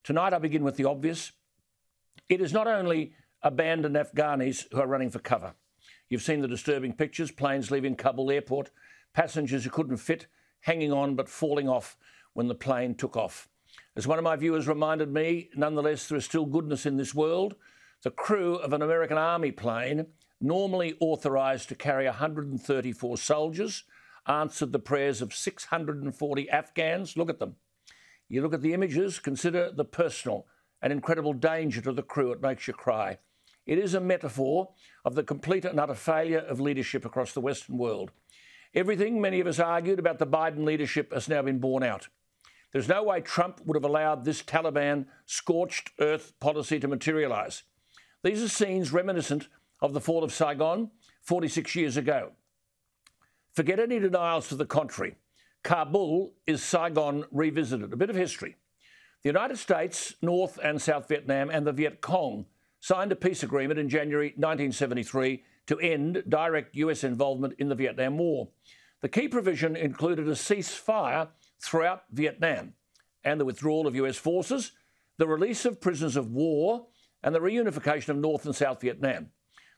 Tonight I begin with the obvious. It is not only abandoned Afghans who are running for cover. You've seen the disturbing pictures, planes leaving Kabul airport, passengers who couldn't fit, hanging on but falling off when the plane took off. As one of my viewers reminded me, nonetheless, there is still goodness in this world. The crew of an American Army plane, normally authorised to carry 134 soldiers, answered the prayers of 640 Afghans. Look at them. You look at the images, consider the personal and incredible danger to the crew. It makes you cry. It is a metaphor of the complete and utter failure of leadership across the Western world. Everything many of us argued about the Biden leadership has now been borne out. There's no way Trump would have allowed this Taliban scorched earth policy to materialise. These are scenes reminiscent of the fall of Saigon 46 years ago. Forget any denials to the contrary. Kabul is Saigon revisited. A bit of history. The United States, North and South Vietnam and the Viet Cong signed a peace agreement in January 1973 to end direct US involvement in the Vietnam War. The key provision included a ceasefire throughout Vietnam and the withdrawal of US forces, the release of prisoners of war and the reunification of North and South Vietnam.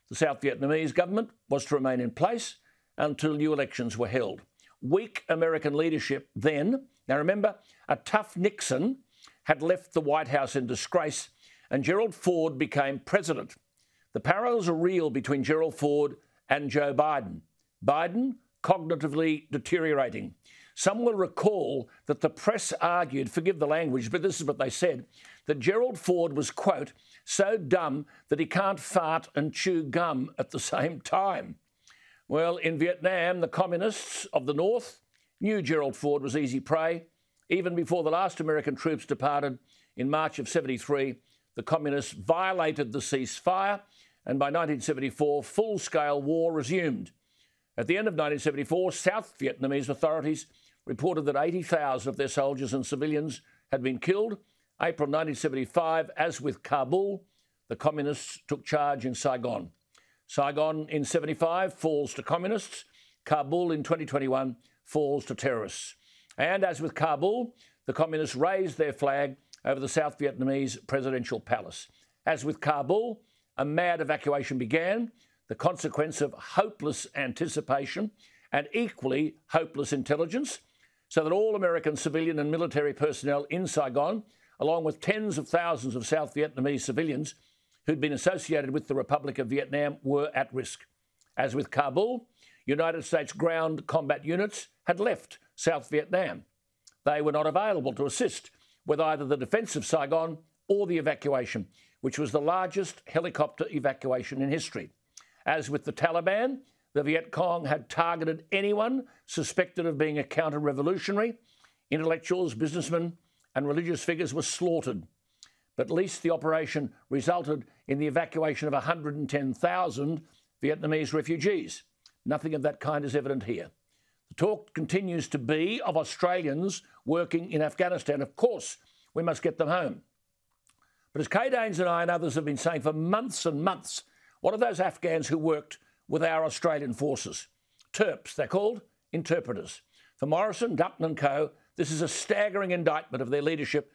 The South Vietnamese government was to remain in place until new elections were held. Weak American leadership then, now remember, a tough Nixon had left the White House in disgrace and Gerald Ford became president. The parallels are real between Gerald Ford and Joe Biden. Biden, cognitively deteriorating. Some will recall that the press argued, forgive the language, but this is what they said, that Gerald Ford was, quote, so dumb that he can't fart and chew gum at the same time. Well, in Vietnam, the communists of the North knew Gerald Ford was easy prey. Even before the last American troops departed in March of 73, the communists violated the ceasefire, and by 1974, full-scale war resumed. At the end of 1974, South Vietnamese authorities reported that 80,000 of their soldiers and civilians had been killed. April 1975, as with Kabul, the communists took charge in Saigon. Saigon in 75 falls to communists. Kabul in 2021 falls to terrorists. And as with Kabul, the communists raised their flag over the South Vietnamese presidential palace. As with Kabul, a mad evacuation began, the consequence of hopeless anticipation and equally hopeless intelligence, so that all American civilian and military personnel in Saigon, along with tens of thousands of South Vietnamese civilians who'd been associated with the Republic of Vietnam, were at risk. As with Kabul, United States ground combat units had left South Vietnam. They were not available to assist with either the defence of Saigon or the evacuation, which was the largest helicopter evacuation in history. As with the Taliban, the Viet Cong had targeted anyone suspected of being a counter-revolutionary. Intellectuals, businessmen and religious figures were slaughtered. But at least the operation resulted in the evacuation of 110,000 Vietnamese refugees. Nothing of that kind is evident here. The talk continues to be of Australians working in Afghanistan. Of course, we must get them home. But as Kay Danes and I and others have been saying for months and months, what are those Afghans who worked with our Australian forces? TERPs, they're called, interpreters. For Morrison, Dutton and co, this is a staggering indictment of their leadership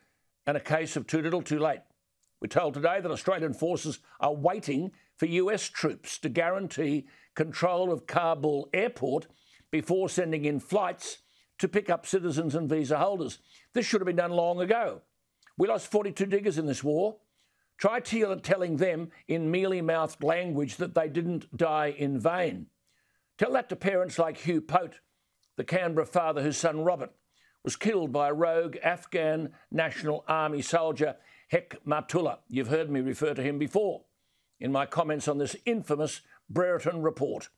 and a case of too little too late. We're told today that Australian forces are waiting for US troops to guarantee control of Kabul airport before sending in flights to pick up citizens and visa holders. This should have been done long ago. We lost 42 diggers in this war. Try telling them in mealy-mouthed language that they didn't die in vain. Tell that to parents like Hugh Pote, the Canberra father whose son Robert was killed by a rogue Afghan National Army soldier, Hekmatullah. You've heard me refer to him before in my comments on this infamous Brereton report.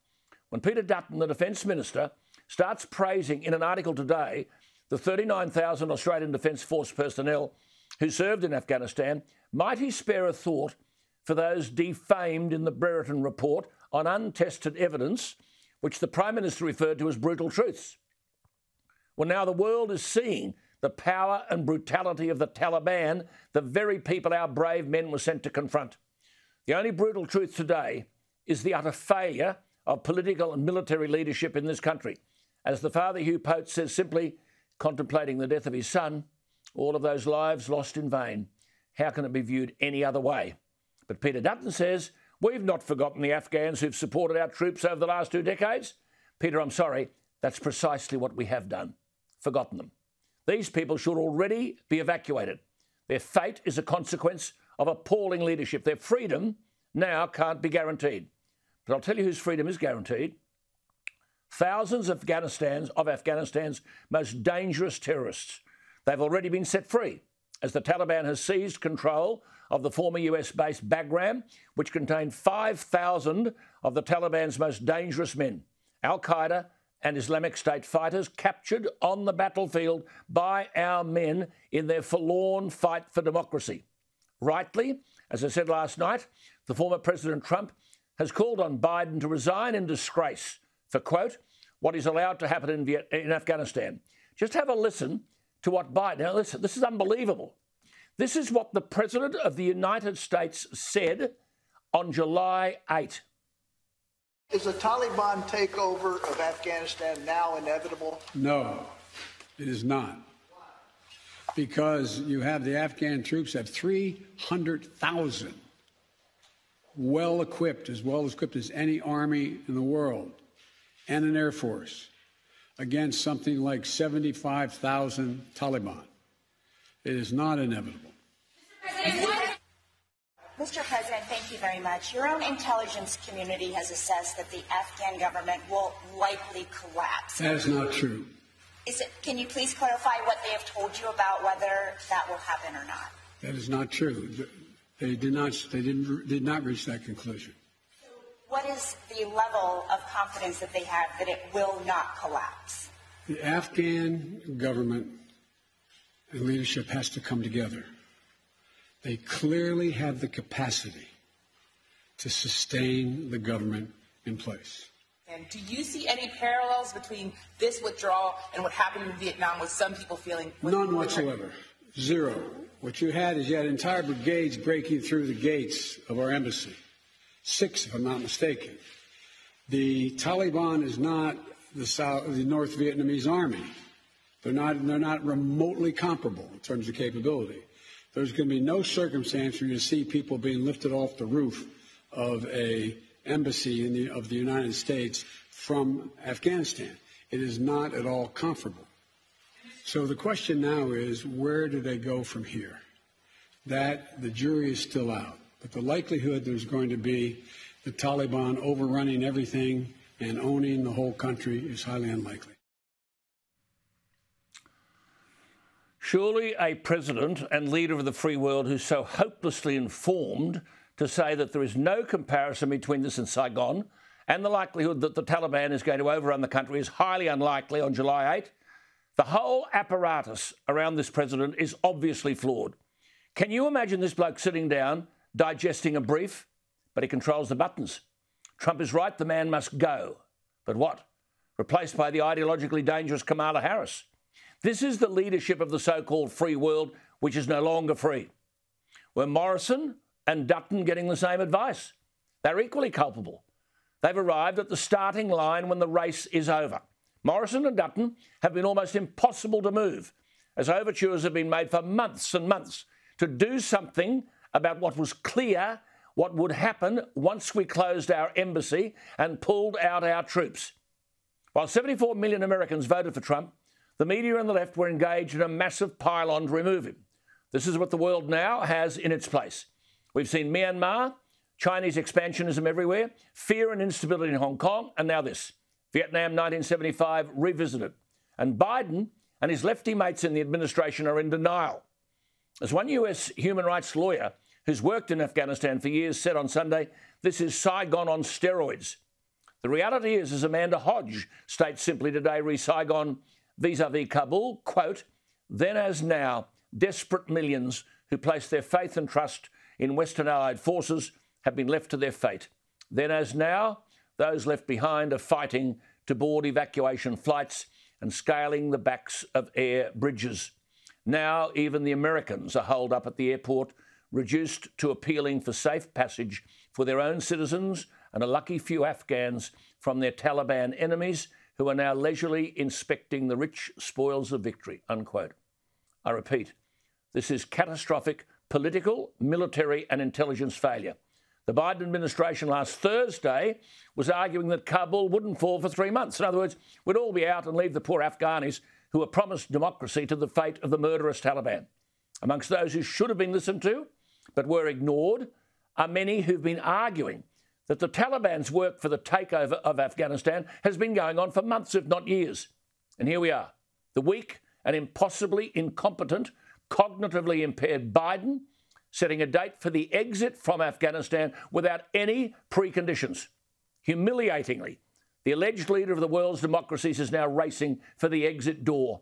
When Peter Dutton, the Defence Minister, starts praising in an article today the 39,000 Australian Defence Force personnel who served in Afghanistan, might he spare a thought for those defamed in the Brereton report on untested evidence, which the Prime Minister referred to as brutal truths? Well, now the world is seeing the power and brutality of the Taliban, the very people our brave men were sent to confront. The only brutal truth today is the utter failure of political and military leadership in this country. As the father Hugh Pote says simply, contemplating the death of his son, all of those lives lost in vain. How can it be viewed any other way? But Peter Dutton says, we've not forgotten the Afghans who've supported our troops over the last 2 decades. Peter, I'm sorry, that's precisely what we have done. Forgotten them. These people should already be evacuated. Their fate is a consequence of appalling leadership. Their freedom now can't be guaranteed. But I'll tell you whose freedom is guaranteed. Thousands of Afghanistan's most dangerous terrorists. They've already been set free as the Taliban has seized control of the former US-based Bagram, which contained 5,000 of the Taliban's most dangerous men. Al-Qaeda and Islamic State fighters captured on the battlefield by our men in their forlorn fight for democracy. Rightly, as I said last night, the former President Trump has called on Biden to resign in disgrace for, quote, what is allowed to happen in Afghanistan. Just have a listen to what Biden... Now listen, this is unbelievable. This is what the President of the United States said on July 8. Is a Taliban takeover of Afghanistan now inevitable? No, it is not. Because you have the Afghan troops have 300,000 well-equipped, as well-equipped as any army in the world, and an air force against something like 75,000 Taliban. It is not inevitable. Mr. President, thank you very much. Your own intelligence community has assessed that the Afghan government will likely collapse. That is not true. Can you please clarify what they have told you about whether that will happen or not? That is not true. They did not reach that conclusion. What is the level of confidence that they have that it will not collapse? The Afghan government and leadership has to come together. They clearly have the capacity to sustain the government in place. And do you see any parallels between this withdrawal and what happened in Vietnam with some people feeling... None whatsoever. Zero. What you had entire brigades breaking through the gates of our embassy. 6, if I'm not mistaken. The Taliban is not the North Vietnamese army. They're not remotely comparable in terms of capability. There's going to be no circumstance where you see people being lifted off the roof of a embassy of the United States from Afghanistan. It is not at all comparable. So the question now is, where do they go from here? That the jury is still out. But the likelihood there's going to be the Taliban overrunning everything and owning the whole country is highly unlikely. Surely a president and leader of the free world who's so hopelessly informed to say that there is no comparison between this and Saigon and the likelihood that the Taliban is going to overrun the country is highly unlikely on July 8. The whole apparatus around this president is obviously flawed. Can you imagine this bloke sitting down, digesting a brief? But he controls the buttons. Trump is right, the man must go. But what? Replaced by the ideologically dangerous Kamala Harris. This is the leadership of the so-called free world, which is no longer free. Were Morrison and Dutton getting the same advice? They're equally culpable. They've arrived at the starting line when the race is over. Morrison and Dutton have been almost impossible to move, as overtures have been made for months and months to do something about what was clear what would happen once we closed our embassy and pulled out our troops. While 74 million Americans voted for Trump, the media and the left were engaged in a massive pile-on to remove him. This is what the world now has in its place. We've seen Myanmar, Chinese expansionism everywhere, fear and instability in Hong Kong, and now this. Vietnam 1975 revisited. And Biden and his lefty mates in the administration are in denial. As one US human rights lawyer who's worked in Afghanistan for years said on Sunday, this is Saigon on steroids. The reality is, as Amanda Hodge states simply today, re-Saigon vis-a-vis Kabul, quote, then as now, desperate millions who place their faith and trust in Western allied forces have been left to their fate. Then as now, those left behind are fighting to board evacuation flights and scaling the backs of air bridges. Now even the Americans are holed up at the airport, reduced to appealing for safe passage for their own citizens and a lucky few Afghans from their Taliban enemies who are now leisurely inspecting the rich spoils of victory, unquote. I repeat, this is catastrophic, political, military and intelligence failure. The Biden administration last Thursday was arguing that Kabul wouldn't fall for 3 months. In other words, we'd all be out and leave the poor Afghanis who were promised democracy to the fate of the murderous Taliban. Amongst those who should have been listened to but were ignored are many who've been arguing that the Taliban's work for the takeover of Afghanistan has been going on for months, if not years. And here we are, the weak and impossibly incompetent, cognitively impaired Biden setting a date for the exit from Afghanistan without any preconditions. Humiliatingly, the alleged leader of the world's democracies is now racing for the exit door.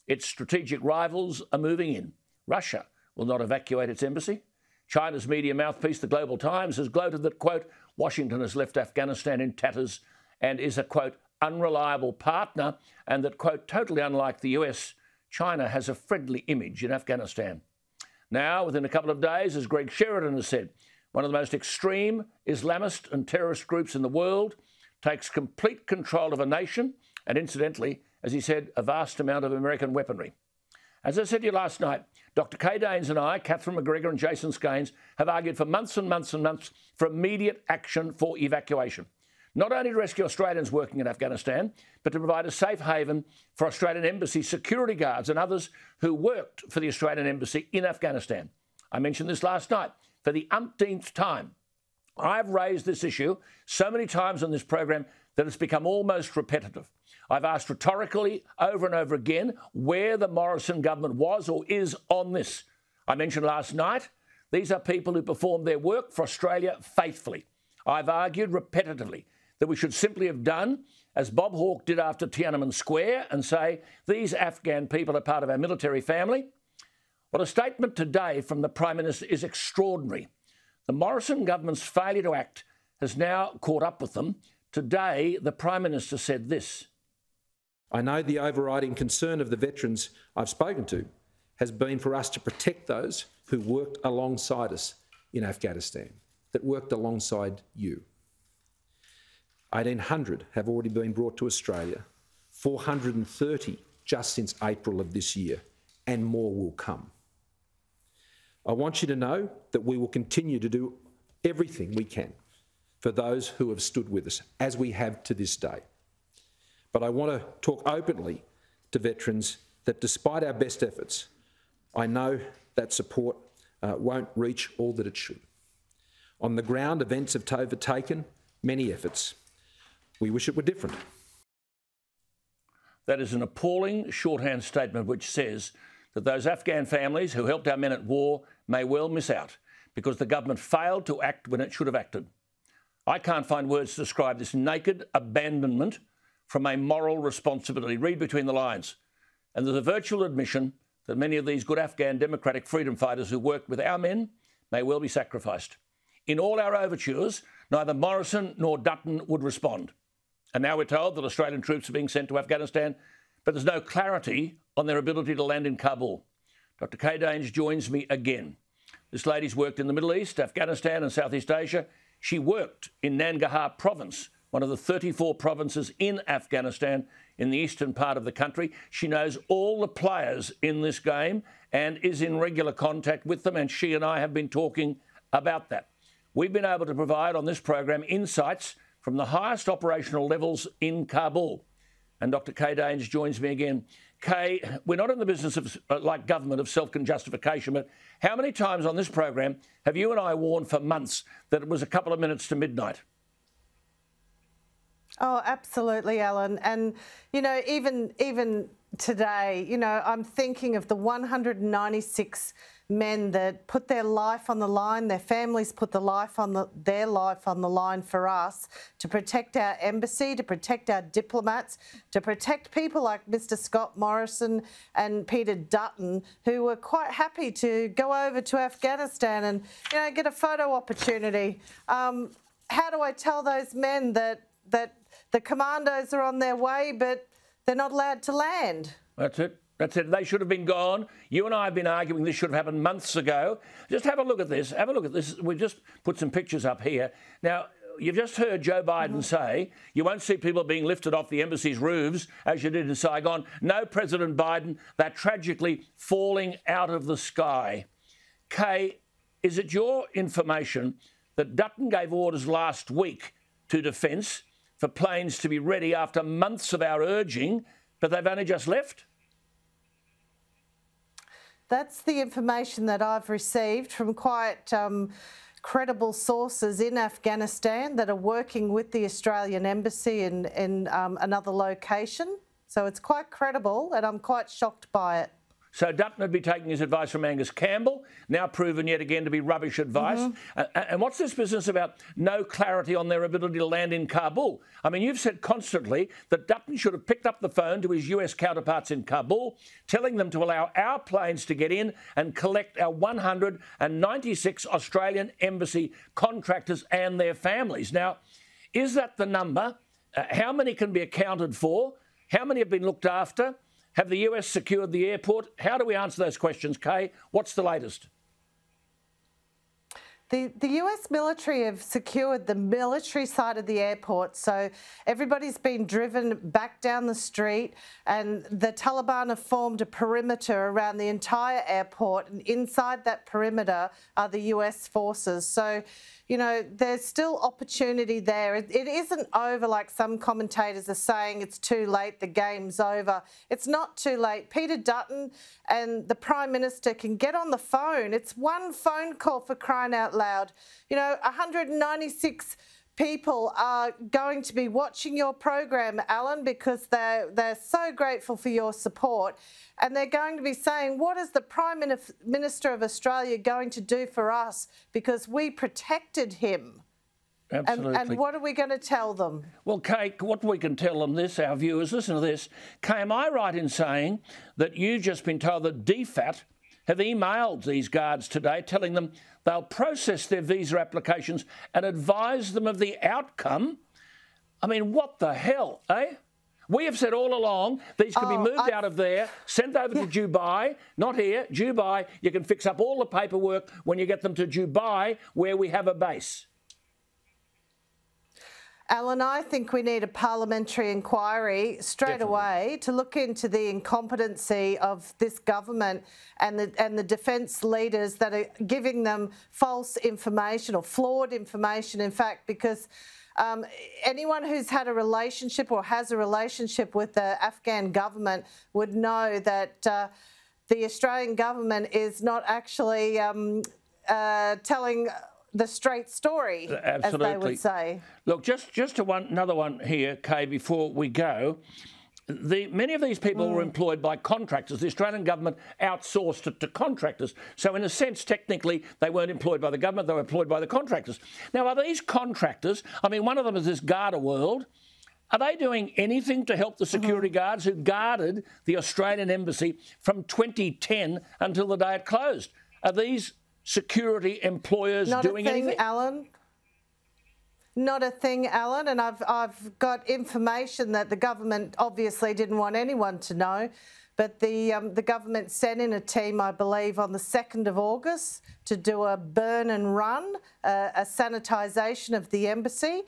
Its strategic rivals are moving in. Russia will not evacuate its embassy. China's media mouthpiece, the Global Times, has gloated that, quote, Washington has left Afghanistan in tatters and is a, quote, unreliable partner, and that, quote, totally unlike the US, China has a friendly image in Afghanistan. Now, within a couple of days, as Greg Sheridan has said, one of the most extreme Islamist and terrorist groups in the world takes complete control of a nation and, incidentally, as he said, a vast amount of American weaponry. As I said to you last night, Dr. Kay Danes and I, Catherine McGregor and Jason Skanes, have argued for months and months and months for immediate action for evacuation. Not only to rescue Australians working in Afghanistan, but to provide a safe haven for Australian Embassy security guards and others who worked for the Australian Embassy in Afghanistan. I mentioned this last night for the umpteenth time. I've raised this issue so many times on this program that it's become almost repetitive. I've asked rhetorically over and over again where the Morrison government was or is on this. I mentioned last night, these are people who performed their work for Australia faithfully. I've argued repetitively that we should simply have done as Bob Hawke did after Tiananmen Square and say, these Afghan people are part of our military family. Well, a statement today from the Prime Minister is extraordinary. The Morrison government's failure to act has now caught up with them. Today, the Prime Minister said this. I know the overriding concern of the veterans I've spoken to has been for us to protect those who worked alongside us in Afghanistan, that worked alongside you. 1,800 have already been brought to Australia, 430 just since April of this year, and more will come. I want you to know that we will continue to do everything we can for those who have stood with us, as we have to this day. But I want to talk openly to veterans that despite our best efforts, I know that support won't reach all that it should. On the ground, events have overtaken many efforts. We wish it were different. That is an appalling shorthand statement which says that those Afghan families who helped our men at war may well miss out because the government failed to act when it should have acted. I can't find words to describe this naked abandonment from a moral responsibility. Read between the lines. And there's a virtual admission that many of these good Afghan democratic freedom fighters who worked with our men may well be sacrificed. In all our overtures, neither Morrison nor Dutton would respond. And now we're told that Australian troops are being sent to Afghanistan, but there's no clarity on their ability to land in Kabul. Dr. Kay Danes joins me again. This lady's worked in the Middle East, Afghanistan and Southeast Asia. She worked in Nangarhar province, one of the 34 provinces in Afghanistan in the eastern part of the country. She knows all the players in this game and is in regular contact with them, and she and I have been talking about that. We've been able to provide on this program insights from the highest operational levels in Kabul. And Dr. Kay Danes joins me again. Kay, we're not in the business of, like government, of self-justification, but how many times on this program have you and I warned for months that it was a couple of minutes to midnight? Oh, absolutely, Alan. And, you know, even today, you know, I'm thinking of the 196 men that put their life on the line, their families put their life on the line for us to protect our embassy, to protect our diplomats, to protect people like Mr. Scott Morrison and Peter Dutton, who were quite happy to go over to Afghanistan and, you know, get a photo opportunity. How do I tell those men that the commandos are on their way, but they're not allowed to land? That's it. That's it. They should have been gone. You and I have been arguing this should have happened months ago. Just have a look at this. Have a look at this. We've just put some pictures up here. Now, you've just heard Joe Biden say you won't see people being lifted off the embassy's roofs as you did in Saigon. No, President Biden, they're tragically falling out of the sky. Kay, is it your information that Dutton gave orders last week to Defence for planes to be ready after months of our urging, but they've only just left? That's the information that I've received from quite credible sources in Afghanistan that are working with the Australian Embassy in another location. So it's quite credible, and I'm quite shocked by it. So Dutton would be taking his advice from Angus Campbell, now proven yet again to be rubbish advice. And what's this business about no clarity on their ability to land in Kabul? I mean, you've said constantly that Dutton should have picked up the phone to his US counterparts in Kabul, telling them to allow our planes to get in and collect our 196 Australian embassy contractors and their families. Now, is that the number? How many can be accounted for? How many have been looked after? Have the US secured the airport? How do we answer those questions, Kay? What's the latest? The US military have secured the military side of the airport, so everybody's been driven back down the street, and the Taliban have formed a perimeter around the entire airport, and inside that perimeter are the US forces. So, you know, there's still opportunity there. It isn't over like some commentators are saying it's too late, the game's over. It's not too late. Peter Dutton and the Prime Minister can get on the phone. It's one phone call, for crying out loud. You know, 196 people are going to be watching your program, Alan, because they're so grateful for your support. And they're going to be saying, what is the Prime Minister of Australia going to do for us? Because we protected him. Absolutely. And what are we going to tell them? Well, Kay, what we can tell them this, our viewers, listen to this. Kay, am I right in saying that you've just been told that DFAT have emailed these guards today telling them they'll process their visa applications and advise them of the outcome? I mean, what the hell, eh? We have said all along these can be moved out of there, sent over to Dubai, not here, Dubai. You can fix up all the paperwork when you get them to Dubai, where we have a base. Alan, I think we need a parliamentary inquiry straight away to look into the incompetency of this government and the defence leaders that are giving them false information or flawed information, in fact, because anyone who's had a relationship or has a relationship with the Afghan government would know that the Australian government is not actually telling the straight story, as they would say. Look, just another one here, Kay, before we go. Many of these people were employed by contractors. The Australian government outsourced it to contractors. So in a sense, technically, they weren't employed by the government, they were employed by the contractors. Now, are these contractors, I mean, one of them is this Garda World, are they doing anything to help the security guards who guarded the Australian embassy from 2010 until the day it closed? Are these security employers doing anything? Alan? Not a thing, Alan, and I've got information that the government obviously didn't want anyone to know, but the government sent in a team, I believe, on the 2nd of August to do a burn and run, a sanitisation of the embassy.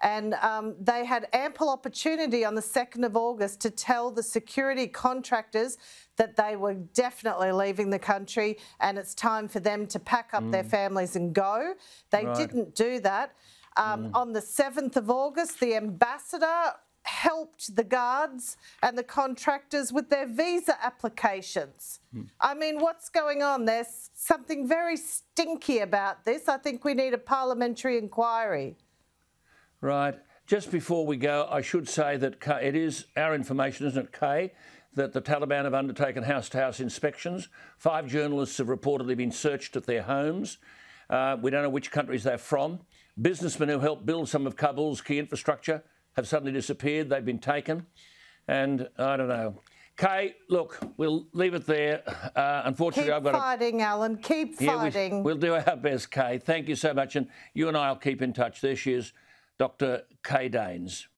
And they had ample opportunity on the 2nd of August to tell the security contractors that they were definitely leaving the country and it's time for them to pack up their families and go. They didn't do that. On the 7th of August, the ambassador helped the guards and the contractors with their visa applications. I mean, what's going on? There's something very stinky about this. I think we need a parliamentary inquiry. Right. Just before we go, I should say that it is our information, isn't it, Kay, that the Taliban have undertaken house-to-house inspections. 5 journalists have reportedly been searched at their homes. We don't know which countries they're from. Businessmen who helped build some of Kabul's key infrastructure have suddenly disappeared. They've been taken. And I don't know. Kay, look, we'll leave it there. Unfortunately, I've got to... Keep fighting, Alan. Keep fighting. We'll do our best, Kay. Thank you so much. And you and I will keep in touch. There she is, Dr. Kay Danes.